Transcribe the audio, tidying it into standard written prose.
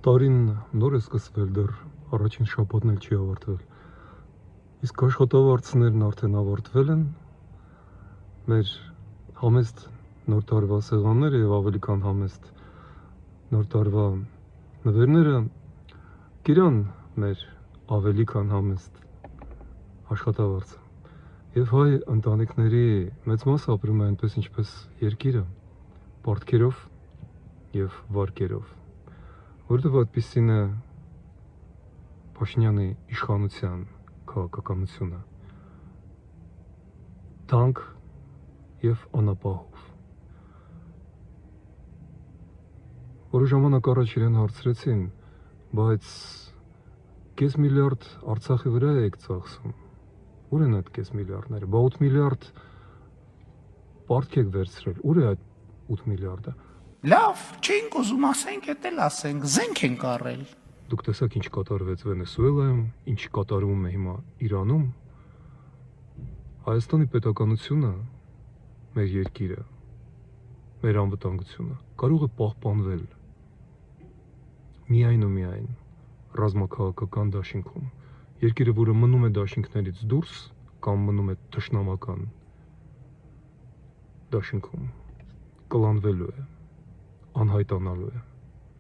Տարին նոր է սկսվել, դեռ առաջին շաբաթն էլ չի ավարտվել։ Իսկ աշխատավարձներն արդեն ավարտվել են։ Մեր համեստ նոր տարվա սեղանները եւ ավելի քան համեստ նոր տարվա նվերները կիրան մեր ավելի քան համեստ աշխատավարձը։ Եվ հայ ընտանիքների մեծ մասը ապրում է այնպես, ինչպես երկիրը, պարտքերով եւ վարկերով, որովհետեւ այդպիսին է Փաշինյանի իշխանության քաղաքականությունը, թանկ եւ անապահով։ Որոշ ժամանակ առաջ իրեն հարցրեցին, բայց կես միլիարդ Արցախի վրա եք ծախսում։ Ուր են այդ կես միլիարդները։ Բա 8 միլիարդ պարտք եք վերցրել։ Ուր է այդ 8 միլիարդը։ Լավ, չենք ուզում ասենք, էդ էլ ասենք, զենք ենք առել։ Դուք տեսաք ինչ կատարվեց Վենեսուելայում, ինչ կատարվում է հիմա Իրանում։ Հայաստանի պետականությունը, մեր երկիրը, մեր անվտանգությունը կարող է պահպանվել միայն ու միայն ռազմաքաղաքական դաշինքում։ Երկիրը, որը մնում է դաշինքներից դուրս կամ մնում է թշնամական դաշինքում, կլանվելու է, անհայտանալու է։